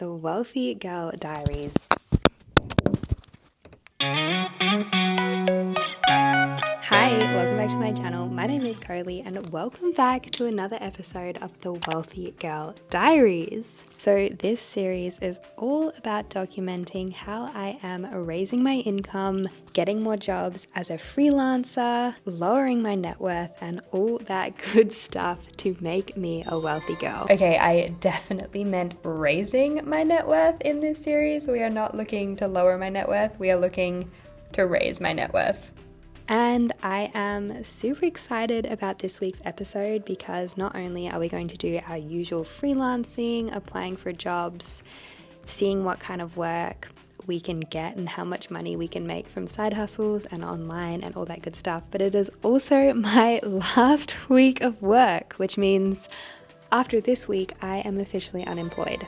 the Wealthy Girl Diaries. Hi, welcome back to my channel. My name is Coralie and welcome back to another episode of the Wealthy Girl Diaries. So this series is all about documenting how I am raising my income, getting more jobs as a freelancer, lowering my net worth, and all that good stuff to make me a wealthy girl. Okay, I definitely meant raising my net worth in this series. We are not looking to lower my net worth. We are looking to raise my net worth. And I am super excited about this week's episode because not only are we going to do our usual freelancing, applying for jobs, seeing what kind of work we can get and how much money we can make from side hustles and online and all that good stuff, but it is also my last week of work, which means after this week, I am officially unemployed.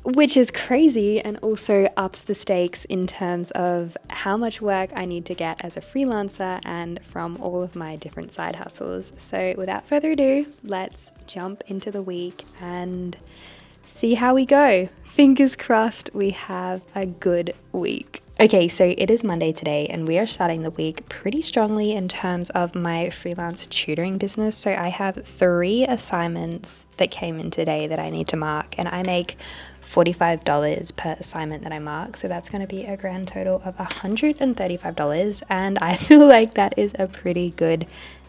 Which is crazy and also ups the stakes in terms of how much work I need to get as a freelancer and from all of my different side hustles. So without further ado, let's jump into the week and see how we go. Fingers crossed we have a good week. Okay, so it is Monday today and we are starting the week pretty strongly in terms of my freelance tutoring business. So I have 3 assignments that came in today that I need to mark, and I make $45 per assignment that I mark. So that's going to be a grand total of $135. And I feel like that is a pretty good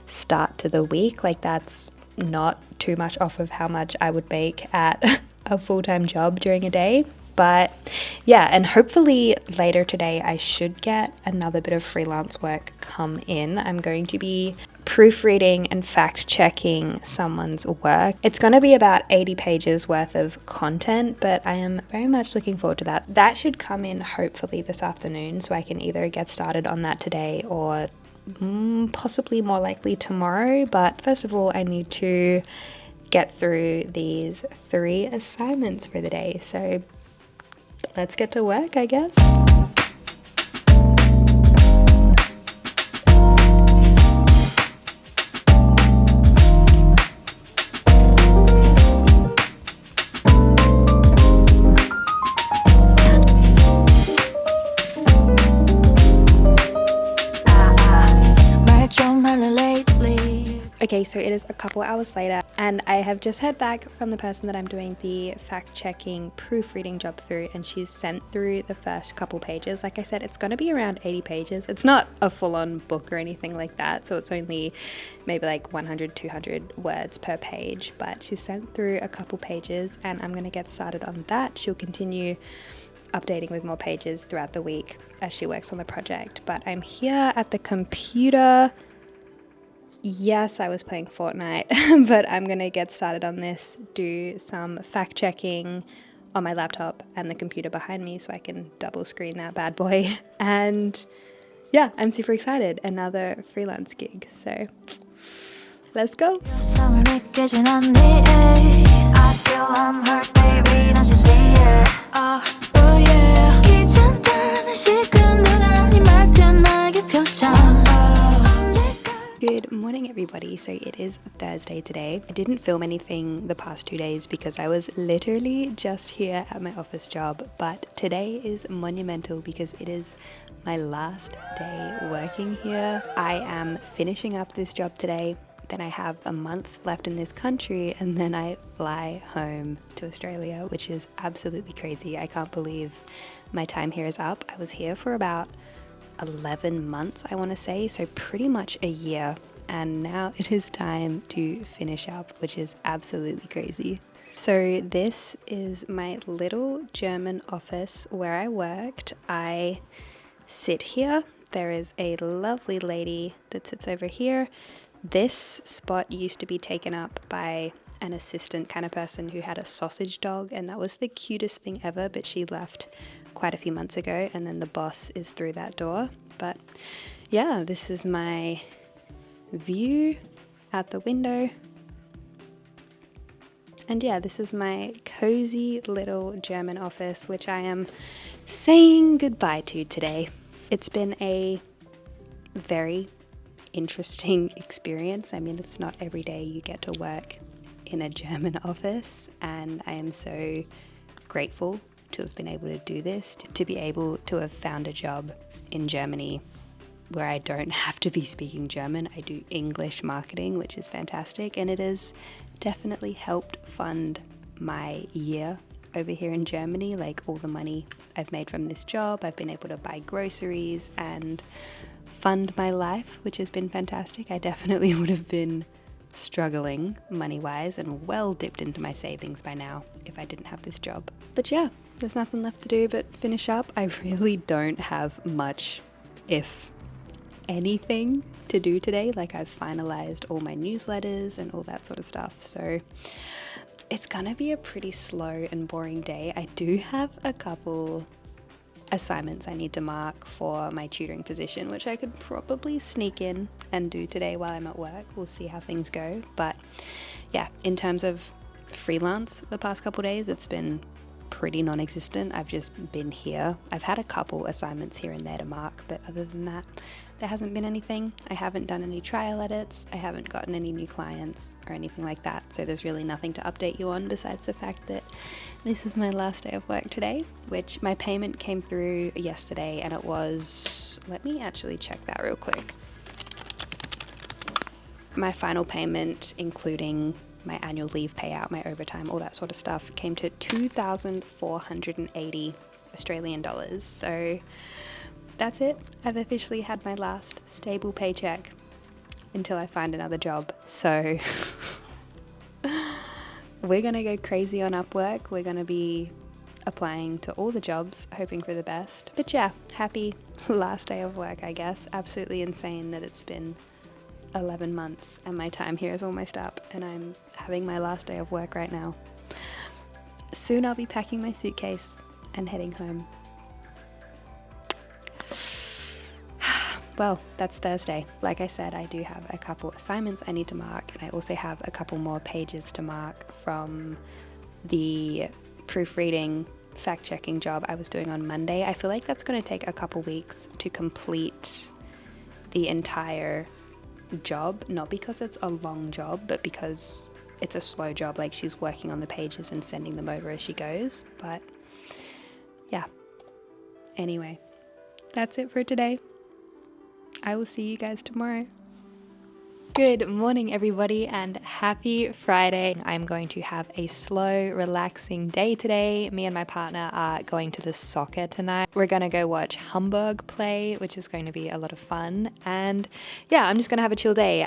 start to the week. Like that's not too much off of how much I would make at a full-time job during a day. But yeah, and hopefully later today I should get another bit of freelance work come in. I'm going to be proofreading and fact-checking someone's work. It's going to be about 80 pages worth of content, but I am very much looking forward to that. That should come in hopefully this afternoon, so I can either get started on that today or possibly more likely tomorrow. But first of all, I need to get through these 3 assignments for the day. So let's get to work, I guess. Okay, so it is a couple hours later and I have just heard back from the person that I'm doing the fact-checking proofreading job through, and she's sent through the first couple pages. Like I said, it's going to be around 80 pages. It's not a full-on book or anything like that, so it's only maybe like 100, 200 words per page, but she's sent through a couple pages and I'm going to get started on that. She'll continue updating with more pages throughout the week as she works on the project. But I'm here at the computer. Yes, I was playing Fortnite, but I'm going to get started on this, do some fact checking on my laptop and the computer behind me so I can double screen that bad boy. And yeah, I'm super excited. Another freelance gig. So let's go. Good morning, everybody. So it is Thursday today. I didn't film anything the past 2 days because I was literally just here at my office job, but today is monumental because it is my last day working here. I am finishing up this job today, then I have a month left in this country, and then I fly home to Australia, which is absolutely crazy. I can't believe my time here is up. I was here for about 11 months, I want to say, so pretty much a year, and now it is time to finish up, which is absolutely crazy. So this is my little German office where I worked. I sit here. There is a lovely lady that sits over here. This spot used to be taken up by an assistant kind of person who had a sausage dog, and that was the cutest thing ever, but she left quite a few months ago, and then the boss is through that door. But yeah, this is my view out the window, and yeah, this is my cozy little German office, which I am saying goodbye to today. It's been a very interesting experience. I mean, it's not every day you get to work in a German office, and I am so grateful to have been able to do this, to be able to have found a job in Germany where I don't have to be speaking German. I do English marketing, which is fantastic, and it has definitely helped fund my year over here in Germany. Like, all the money I've made from this job, I've been able to buy groceries and fund my life, which has been fantastic. I definitely would have been struggling money-wise and well dipped into my savings by now if I didn't have this job. But yeah, there's nothing left to do but finish up. I really don't have much, if anything, to do today. Like, I've finalized all my newsletters and all that sort of stuff, so it's gonna be a pretty slow and boring day. I do have a couple assignments I need to mark for my tutoring position, which I could probably sneak in and do today while I'm at work. We'll see how things go. But yeah, in terms of freelance, the past couple days, it's been pretty non-existent. I've just been here. I've had a couple assignments here and there to mark, but other than that, there hasn't been anything. I haven't done any trial edits. I haven't gotten any new clients or anything like that. So there's really nothing to update you on besides the fact that this is my last day of work today, which my payment came through yesterday, and it was, let me actually check that real quick. My final payment, including my annual leave payout, my overtime, all that sort of stuff, came to 2,480 Australian dollars. So that's it. I've officially had my last stable paycheck until I find another job. So we're gonna go crazy on Upwork. We're gonna be applying to all the jobs, hoping for the best. But yeah, happy last day of work, I guess. Absolutely insane that it's been 11 months and my time here is almost up, and I'm having my last day of work right now. Soon I'll be packing my suitcase and heading home. Well, that's Thursday. Like I said, I do have a couple assignments I need to mark, and I also have a couple more pages to mark from the proofreading, fact-checking job I was doing on Monday. I feel like that's going to take a couple weeks to complete the entire job, not because it's a long job, but because it's a slow job. Like, she's working on the pages and sending them over as she goes. But yeah, anyway, that's it for today. I will see you guys tomorrow. Good morning, everybody, and happy Friday. I'm going to have a slow, relaxing day today. Me and my partner are going to the soccer tonight. We're going to go watch Hamburg play, which is going to be a lot of fun. And yeah, I'm just going to have a chill day.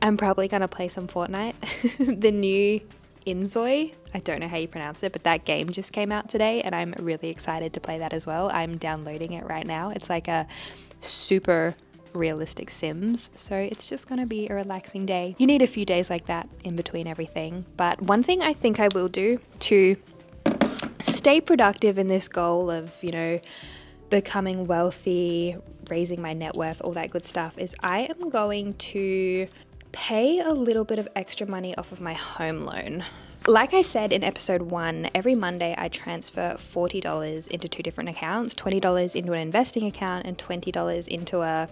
I'm probably going to play some Fortnite. The new Inzoi, I don't know how you pronounce it, but that game just came out today, and I'm really excited to play that as well. I'm downloading it right now. It's like a super realistic Sims, so it's just gonna be a relaxing day. You need a few days like that in between everything. But one thing I think I will do to stay productive in this goal of, you know, becoming wealthy, raising my net worth, all that good stuff, is I am going to pay a little bit of extra money off of my home loan. Like I said in episode 1, every Monday I transfer $40 into 2 different accounts, $20 into an investing account and $20 into a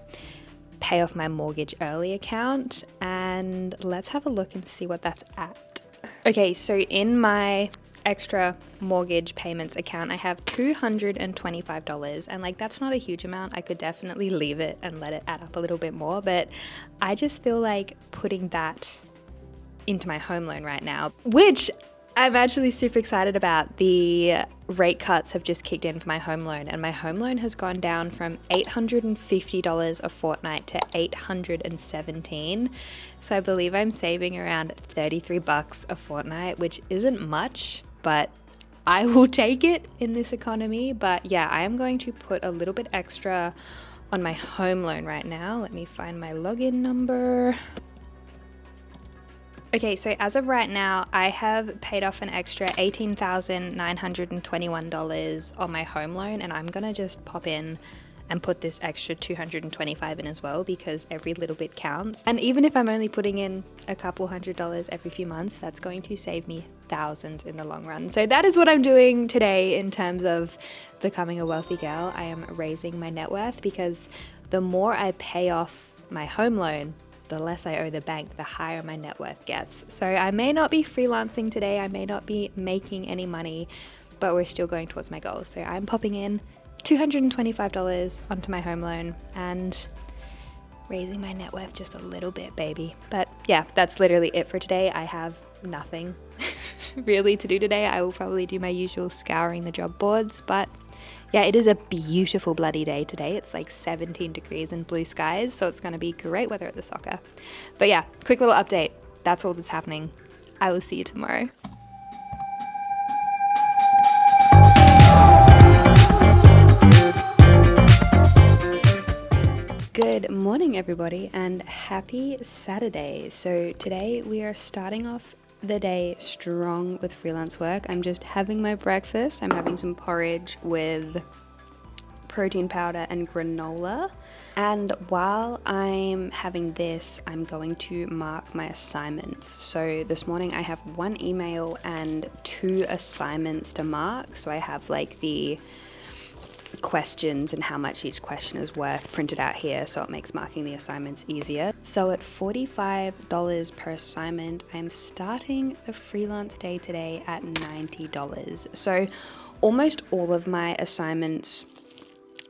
pay off my mortgage early account. And let's have a look and see what that's at. Okay, so in my extra mortgage payments account, I have $225, and like, that's not a huge amount. I could definitely leave it and let it add up a little bit more, but I just feel like putting that into my home loan right now, which I'm actually super excited about. The rate cuts have just kicked in for my home loan, and my home loan has gone down from $850 a fortnight to $817. So I believe I'm saving around $33 a fortnight, which isn't much, but I will take it in this economy. But yeah, I am going to put a little bit extra on my home loan right now. Let me find my login number. Okay, so as of right now, I have paid off an extra $18,921 on my home loan, and I'm gonna just pop in and put this extra $225 in as well, because every little bit counts. And even if I'm only putting in a couple $100 every few months, that's going to save me thousands in the long run. So that is what I'm doing today in terms of becoming a wealthy girl. I am raising my net worth, because the more I pay off my home loan, the less I owe the bank, the higher my net worth gets. So I may not be freelancing today, I may not be making any money, but we're still going towards my goals. So I'm popping in $225 onto my home loan and raising my net worth just a little bit, baby. But yeah, that's literally it for today. I have nothing really to do today. I will probably do my usual scouring the job boards, but yeah, it is a beautiful bloody day today. It's like 17 degrees and blue skies, so it's going to be great weather at the soccer. But yeah, quick little update. That's all that's happening. I will see you tomorrow. Good morning, everybody, and happy Saturday. So today we are starting off the day strong with freelance work. I'm just having my breakfast. I'm having some porridge with protein powder and granola. And while I'm having this, I'm going to mark my assignments. So this morning I have 1 email and 2 assignments to mark. So I have like the questions and how much each question is worth printed out here, so it makes marking the assignments easier. So at $45 per assignment, I'm starting the freelance day today at $90. So almost all of my assignments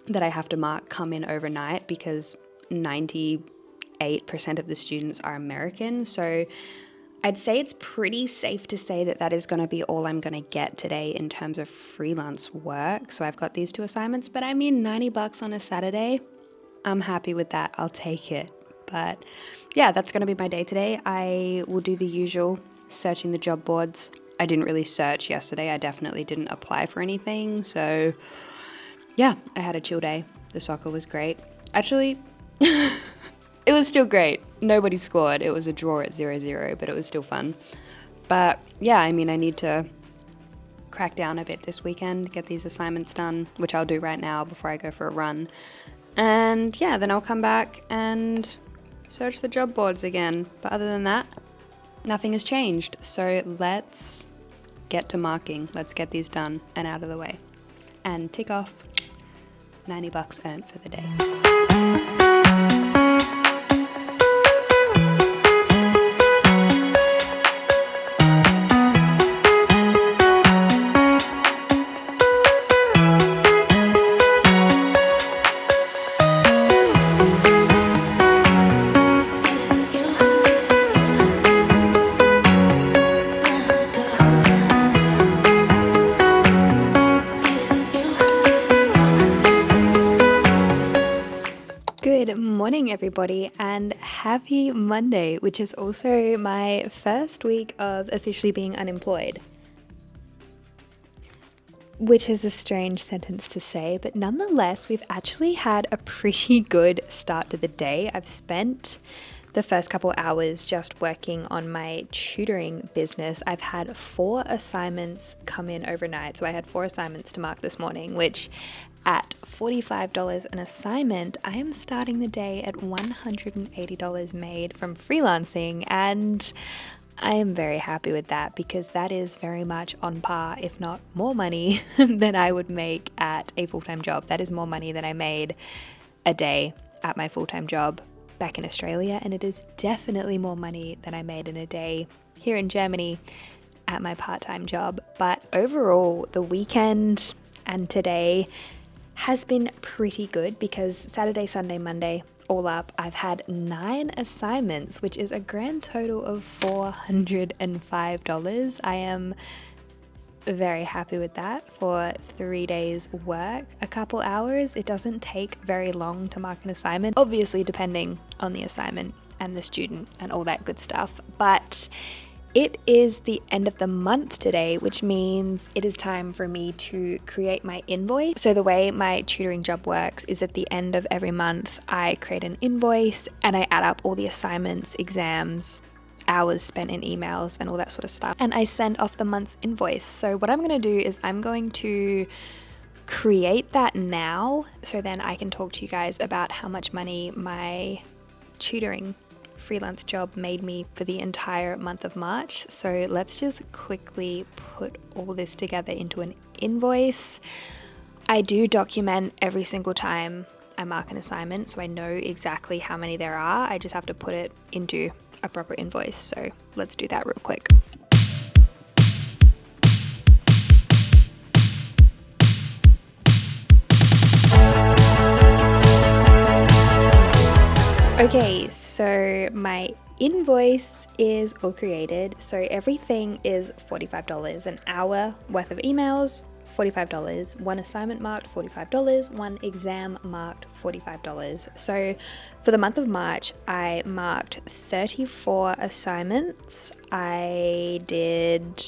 that I have to mark come in overnight because 98% of the students are American. So I'd say it's pretty safe to say that that is going to be all I'm going to get today in terms of freelance work. So I've got these 2 assignments, but I mean $90 on a Saturday, I'm happy with that. I'll take it. But yeah, that's going to be my day today. I will do the usual searching the job boards. I didn't really search yesterday. I definitely didn't apply for anything. So yeah, I had a chill day. The soccer was great. Actually, it was still great. Nobody scored. It was a draw at 0-0, but it was still fun. But yeah, I mean, I need to crack down a bit this weekend, get these assignments done, which I'll do right now before I go for a run. And yeah, then I'll come back and search the job boards again. But other than that, nothing has changed. So let's get to marking. Let's get these done and out of the way. And tick off $90 earned for the day. Good morning, everybody, and happy Monday, which is also my first week of officially being unemployed. Which is a strange sentence to say, but nonetheless, we've actually had a pretty good start to the day. I've spent the first couple hours just working on my tutoring business. I've had 4 assignments come in overnight. So I had 4 assignments to mark this morning, which at $45 an assignment, I am starting the day at $180 made from freelancing. And I am very happy with that because that is very much on par, if not more money than I would make at a full-time job. That is more money than I made a day at my full-time job back in Australia, and it is definitely more money than I made in a day here in Germany at my part-time job. But overall, the weekend and today has been pretty good because Saturday, Sunday, Monday, all up, I've had 9 assignments, which is a grand total of $405. I am very happy with that for 3 days work, a couple hours. It doesn't take very long to mark an assignment, obviously depending on the assignment and the student and all that good stuff. But it is the end of the month today, which means it is time for me to create my invoice. So the way my tutoring job works is at the end of every month, I create an invoice and I add up all the assignments, exams, hours spent in emails and all that sort of stuff. And I send off the month's invoice. So what I'm going to do is I'm going to create that now so then I can talk to you guys about how much money my tutoring freelance job made me for the entire month of March. So let's just quickly put all this together into an invoice. I do document every single time I mark an assignment, so I know exactly how many there are. I just have to put it into a proper invoice. So let's do that real quick. Okay, so my invoice is all created. So everything is $45 an hour worth of emails, $45, one assignment marked $45, one exam marked $45. So for the month of March, I marked 34 assignments. I did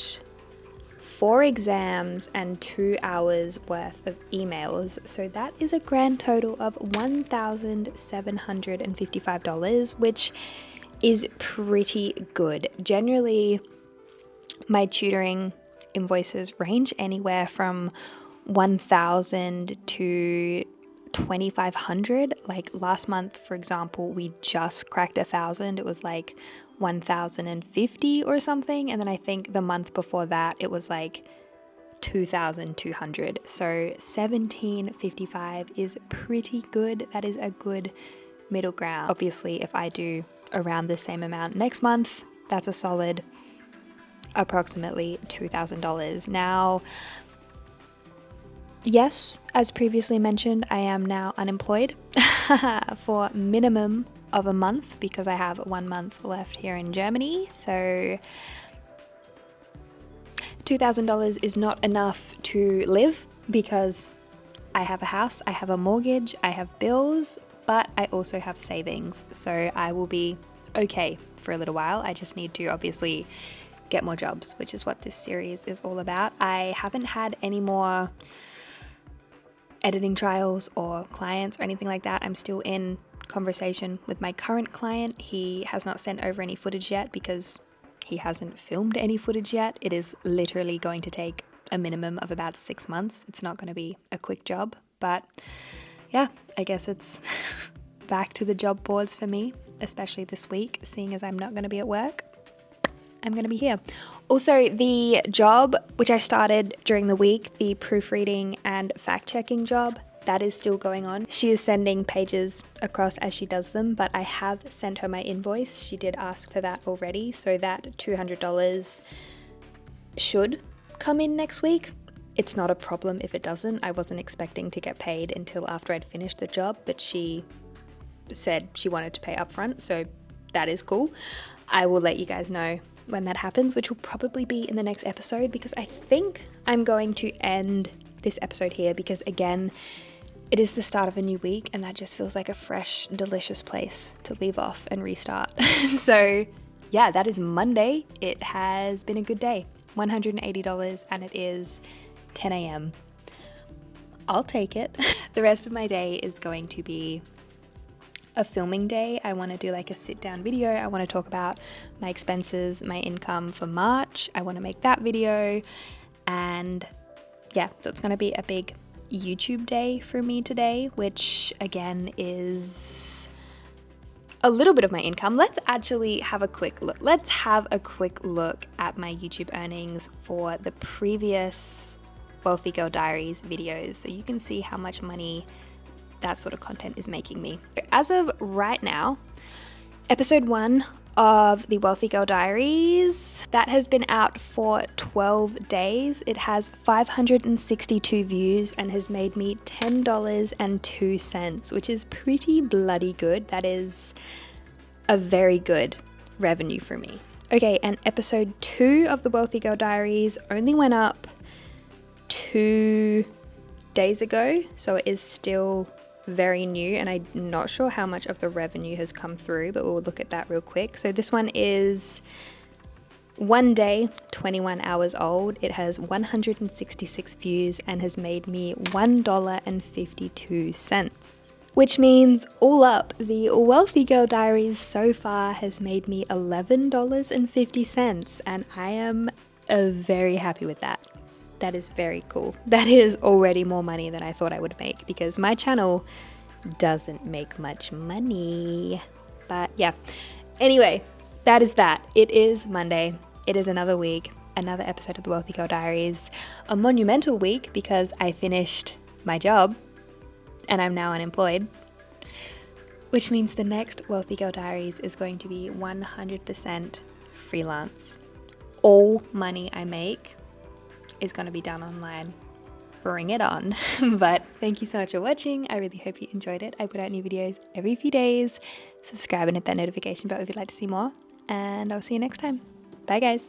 4 exams and 2 hours worth of emails. So that is a grand total of $1,755, which is pretty good. Generally, my tutoring invoices range anywhere from $1,000 to $2,500. Like last month, for example, we just cracked $1,000. It was like 1,050 or something, and then I think the month before that it was like 2,200. So 1,755 is pretty good. That is a good middle ground. Obviously, if I do around the same amount next month, that's a solid approximately $2,000. Now, yes, as previously mentioned, I am now unemployed for minimum of a month because I have 1 month left here in Germany. So $2,000 is not enough to live because I have a house, I have a mortgage, I have bills, but I also have savings. So I will be okay for a little while. I just need to obviously get more jobs, which is what this series is all about. I haven't had any more editing trials or clients or anything like that. I'm still in conversation with my current client. He has not sent over any footage yet because he hasn't filmed any footage yet. It is literally going to take a minimum of about 6 months. It's not going to be a quick job, but yeah, I guess it's back to the job boards for me, especially this week, seeing as I'm not going to be at work. I'm going to be here. Also, the job which I started during the week, the proofreading and fact-checking job, that is still going on. She is sending pages across as she does them, but I have sent her my invoice. She did ask for that already, so that $200 should come in next week. It's not a problem if it doesn't. I wasn't expecting to get paid until after I'd finished the job, but she said she wanted to pay upfront, so that is cool. I will let you guys know when that happens, which will probably be in the next episode, because I think I'm going to end this episode here because, again, it is the start of a new week and that just feels like a fresh, delicious place to leave off and restart. So yeah, that is Monday. It has been a good day. $180 and it is 10 a.m. I'll take it. The rest of my day is going to be a filming day. I want to do like a sit down video. I want to talk about my expenses, my income for March. I want to make that video. And yeah, so it's going to be a big YouTube day for me today, which again is a little bit of my income. Let's actually have a quick look. Let's have a quick look at my YouTube earnings for the previous Wealthy Girl Diaries videos, so you can see how much money that sort of content is making me. As of right now, episode 1 of the Wealthy Girl Diaries, that has been out for 12 days. It has 562 views and has made me $10.02, which is pretty bloody good. That is a very good revenue for me. Okay, and episode 2 of the Wealthy Girl Diaries only went up 2 days ago, so it is still very new, and I'm not sure how much of the revenue has come through, but we'll look at that real quick. So this one is 1 day, 21 hours old. It has 166 views and has made me $1.52, which means all up, the Wealthy Girl Diaries so far has made me $11.50, and I am very happy with that. That is very cool. That is already more money than I thought I would make, because my channel doesn't make much money. But yeah, anyway, that is that. It is Monday. It is another week, another episode of the Wealthy Girl Diaries. A monumental week because I finished my job and I'm now unemployed. Which means the next Wealthy Girl Diaries is going to be 100% freelance. All money I make is going to be done online. Bring it on. But thank you so much for watching. I really hope you enjoyed it. I put out new videos every few days. Subscribe and hit that notification bell if you'd like to see more. And I'll see you next time. Bye guys.